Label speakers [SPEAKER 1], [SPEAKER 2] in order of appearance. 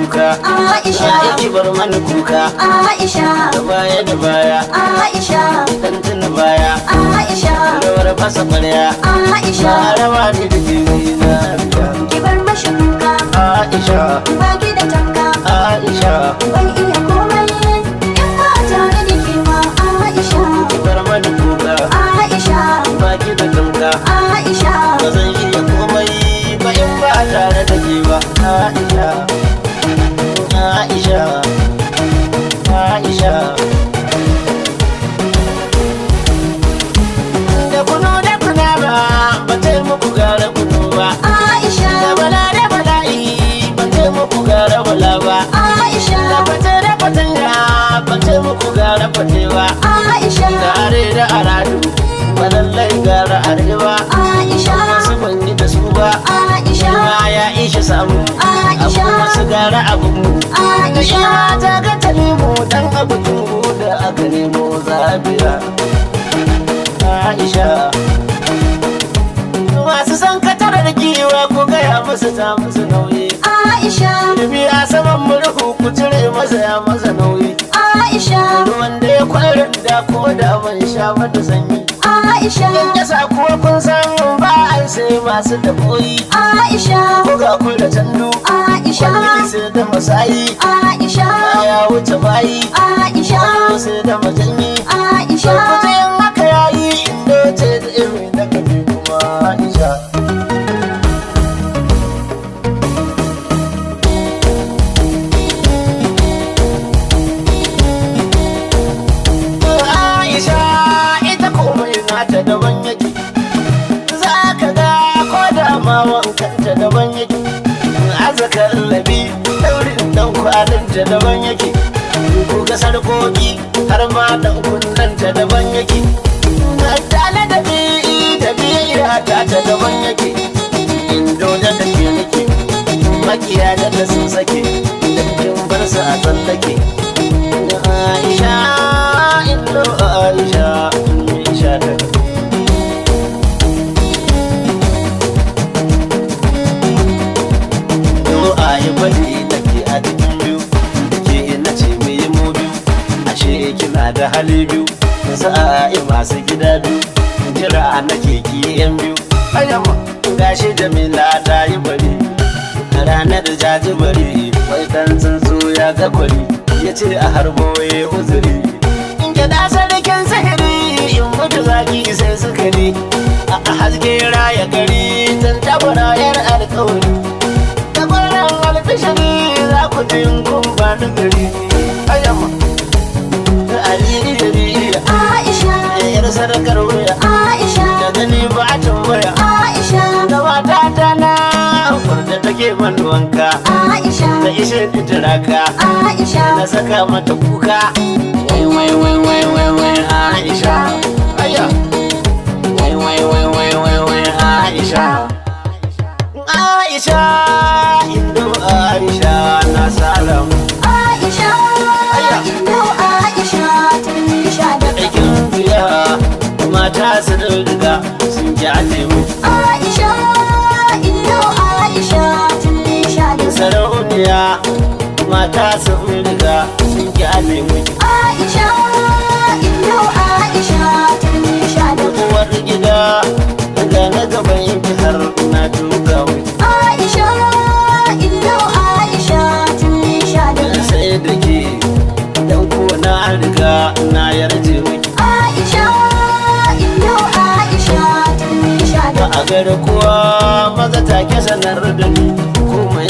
[SPEAKER 1] kuka
[SPEAKER 2] Aisha
[SPEAKER 1] ki bar mana kuka
[SPEAKER 2] Aisha
[SPEAKER 1] da baya
[SPEAKER 2] Aisha
[SPEAKER 1] dan tun baya
[SPEAKER 2] Aisha
[SPEAKER 1] rawar fasa kwarya
[SPEAKER 2] Aisha
[SPEAKER 1] rawa ne da jini na
[SPEAKER 2] ki bar mashi kuka
[SPEAKER 1] Aisha
[SPEAKER 2] ba ki da tanka
[SPEAKER 1] Aisha
[SPEAKER 2] ban iya komai in ba tare da ke ba Aisha
[SPEAKER 1] ki bar mana kuka
[SPEAKER 2] Aisha
[SPEAKER 1] baki da tamka
[SPEAKER 2] Aisha
[SPEAKER 1] ba zan iya komai ba in ba tare da ke ba Aisha Aisha Aisha da kuno da kuna ba ta muku gara kuno ba
[SPEAKER 2] Aisha
[SPEAKER 1] da bala da bala'i ba ta muku gara bala ba
[SPEAKER 2] Aisha
[SPEAKER 1] da fata da fatanya ba ta muku gara fate ba
[SPEAKER 2] Aisha
[SPEAKER 1] da are da aradu ba lallai gara arewa
[SPEAKER 2] Aisha
[SPEAKER 1] wasu ban yi da su ba
[SPEAKER 2] Aisha
[SPEAKER 1] ma ya ishe samu
[SPEAKER 2] Aisha
[SPEAKER 1] abu wasu gara abu
[SPEAKER 2] Aisha
[SPEAKER 1] ta ga ta nemo dan abu da aka nemo zabiya Aisha masu san katarar giwa ko gaya musu ta musu nauyi
[SPEAKER 2] Aisha
[SPEAKER 1] Ilimi a saman murhu ku cire masa ya masa nauyi
[SPEAKER 2] Aisha
[SPEAKER 1] wanda ya kwarin da ko da ban sha mata sanyi
[SPEAKER 2] Aisha
[SPEAKER 1] in kasa kuwa kun san ba ai sai masu taboyi
[SPEAKER 2] Aisha
[SPEAKER 1] ko ga ku da tandu
[SPEAKER 2] Aisha
[SPEAKER 1] wani sai da masayi
[SPEAKER 2] Aisha
[SPEAKER 1] ya wuce bayi
[SPEAKER 2] Aisha
[SPEAKER 1] sai da majanyi
[SPEAKER 2] Aisha
[SPEAKER 1] kujen haka yayi inda ce da irin da kafi kuma Aisha Aisha ita komai nata daban yake za ka ga ko da ma wankanta daban yake azakar labi daurin dan kwalinta daban yake ko ga sarkoki har ma dan kunnanta daban yake tale da biyayya ta daban yake indo da take nake makiya da sun sake dangin bar su a tsallake Aisha indo Aisha Aisha ta yo ayi bari nake a cikin biyu ke ina ce me yi mu biyu ashe kina da hali biyu sa'i masu gida biyu jira nake ki yan biyu ayyama gashi Jamila ta yi bari ranar jajibari wai dan tsuntsu ya ga kwari ya ce a harbo ya uzuri in gida sarkin sihiri in mutu zaki sai sukari a haske raya gari tan tabara yar alkawari tabaran alfishari za ku jin kumba na gari ayyama aliri
[SPEAKER 2] Aisha
[SPEAKER 1] yar sarakar wuya
[SPEAKER 2] Aisha
[SPEAKER 1] da gani ba a tambaya
[SPEAKER 2] Aisha
[SPEAKER 1] da mata ta na da take man wanka
[SPEAKER 2] Aisha
[SPEAKER 1] da ishe ni turaka
[SPEAKER 2] Aisha
[SPEAKER 1] na saka mata kuka wai wai wai wai wai wai Aisha aya wai wai wai wai wai wai Aisha Aisha indo Aisha na salam
[SPEAKER 2] Aisha Indo Aisha tun sha da
[SPEAKER 1] aikin biya mata su riga sun ji alemu
[SPEAKER 2] Aisha Indo Aisha tun sha da
[SPEAKER 1] sarauniya mata su riga sun ji alemu
[SPEAKER 2] Aisha Indo Aisha tun sha da
[SPEAKER 1] uwar gida daga na gaban yanki har na tuga mu
[SPEAKER 2] Aisha Indo Aisha tun sha da
[SPEAKER 1] sai da ke dan ko na riga na yarje miki
[SPEAKER 2] Aisha Indo Aisha tun sha da
[SPEAKER 1] ba a gari kuwa maza take sanar da ni komai